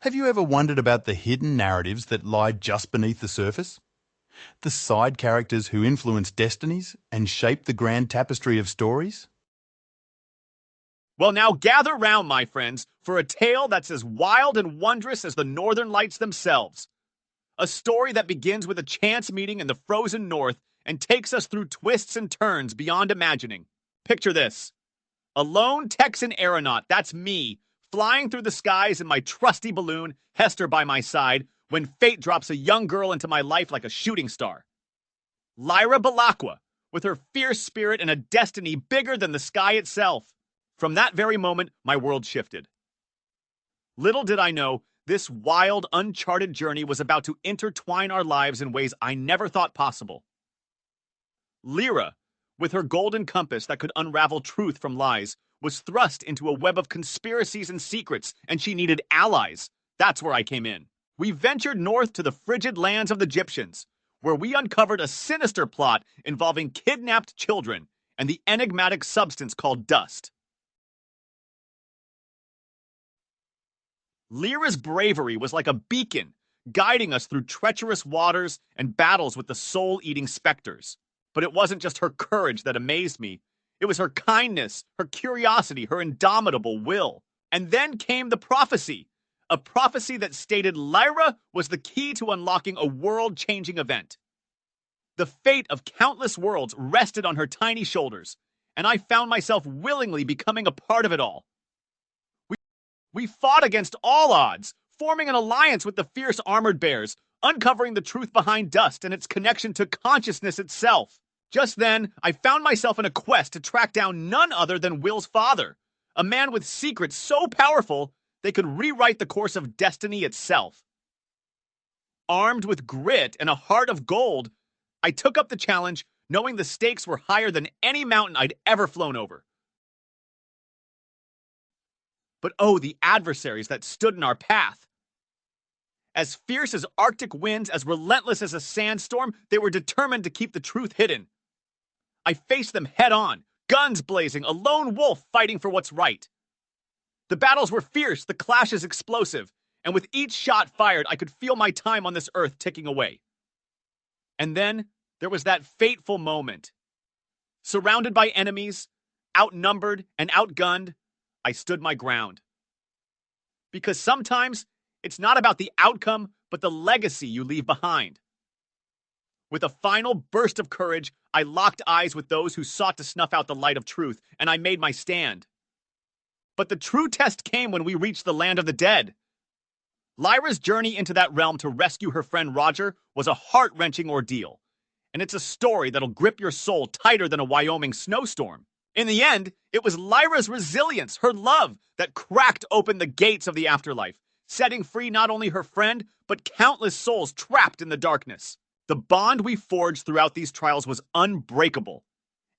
Have you ever wondered about the hidden narratives that lie just beneath the surface? The side characters who influence destinies and shape the grand tapestry of stories? Well, now gather round, my friends, for a tale that's as wild and wondrous as the Northern Lights themselves. A story that begins with a chance meeting in the frozen north and takes us through twists and turns beyond imagining. Picture this. A lone Texan aeronaut, that's me, flying through the skies in my trusty balloon, Hester by my side, when fate drops a young girl into my life like a shooting star. Lyra Belacqua, with her fierce spirit and a destiny bigger than the sky itself. From that very moment, my world shifted. Little did I know, this wild, uncharted journey was about to intertwine our lives in ways I never thought possible. Lyra, with her golden compass that could unravel truth from lies, was thrust into a web of conspiracies and secrets, and she needed allies. That's where I came in. We ventured north to the frigid lands of the Gyptians, where we uncovered a sinister plot involving kidnapped children and the enigmatic substance called dust. Lyra's bravery was like a beacon, guiding us through treacherous waters and battles with the soul-eating Specters. But it wasn't just her courage that amazed me. It was her kindness, her curiosity, her indomitable will. And then came the prophecy. A prophecy that stated Lyra was the key to unlocking a world-changing event. The fate of countless worlds rested on her tiny shoulders, and I found myself willingly becoming a part of it all. We fought against all odds, forming an alliance with the fierce armored bears, uncovering the truth behind dust and its connection to consciousness itself. Just then, I found myself in a quest to track down none other than Will's father, a man with secrets so powerful they could rewrite the course of destiny itself. Armed with grit and a heart of gold, I took up the challenge, knowing the stakes were higher than any mountain I'd ever flown over. But oh, the adversaries that stood in our path. As fierce as Arctic winds, as relentless as a sandstorm, they were determined to keep the truth hidden. I faced them head on, guns blazing, a lone wolf fighting for what's right. The battles were fierce, the clashes explosive, and with each shot fired, I could feel my time on this earth ticking away. And then there was that fateful moment. Surrounded by enemies, outnumbered and outgunned, I stood my ground. Because sometimes it's not about the outcome, but the legacy you leave behind. With a final burst of courage, I locked eyes with those who sought to snuff out the light of truth, and I made my stand. But the true test came when we reached the land of the dead. Lyra's journey into that realm to rescue her friend Roger was a heart-wrenching ordeal, and it's a story that'll grip your soul tighter than a Wyoming snowstorm. In the end, it was Lyra's resilience, her love, that cracked open the gates of the afterlife, setting free not only her friend, but countless souls trapped in the darkness. The bond we forged throughout these trials was unbreakable,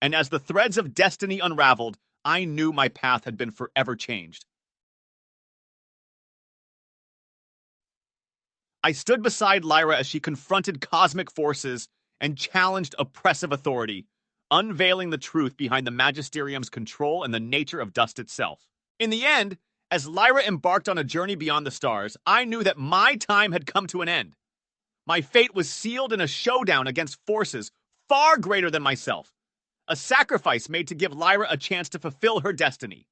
and as the threads of destiny unraveled, I knew my path had been forever changed. I stood beside Lyra as she confronted cosmic forces and challenged oppressive authority, unveiling the truth behind the Magisterium's control and the nature of dust itself. In the end, as Lyra embarked on a journey beyond the stars, I knew that my time had come to an end. My fate was sealed in a showdown against forces far greater than myself, a sacrifice made to give Lyra a chance to fulfill her destiny.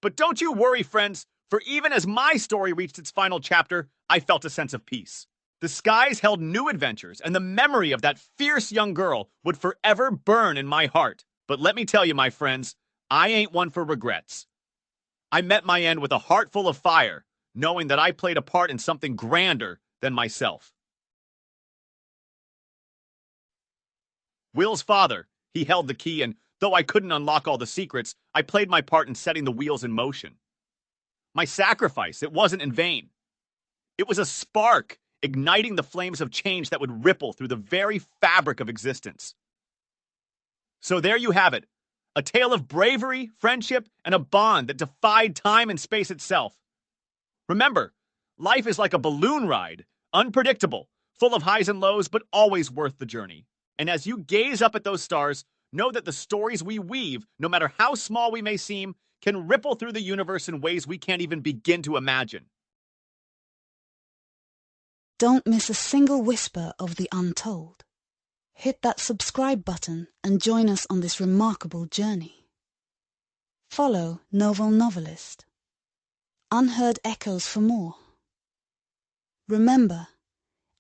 But don't you worry, friends, for even as my story reached its final chapter, I felt a sense of peace. The skies held new adventures, and the memory of that fierce young girl would forever burn in my heart. But let me tell you, my friends, I ain't one for regrets. I met my end with a heart full of fire, knowing that I played a part in something grander than myself. Will's father, he held the key, and though I couldn't unlock all the secrets, I played my part in setting the wheels in motion. My sacrifice, it wasn't in vain. It was a spark, igniting the flames of change that would ripple through the very fabric of existence. So there you have it, a tale of bravery, friendship, and a bond that defied time and space itself. Remember, life is like a balloon ride, unpredictable, full of highs and lows, but always worth the journey. And as you gaze up at those stars, know that the stories we weave, no matter how small we may seem, can ripple through the universe in ways we can't even begin to imagine. Don't miss a single whisper of the untold. Hit that subscribe button and join us on this remarkable journey. Follow Novel Novelist. Unheard echoes for more. Remember,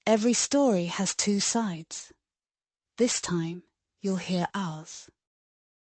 every story has two sides. This time, you'll hear ours.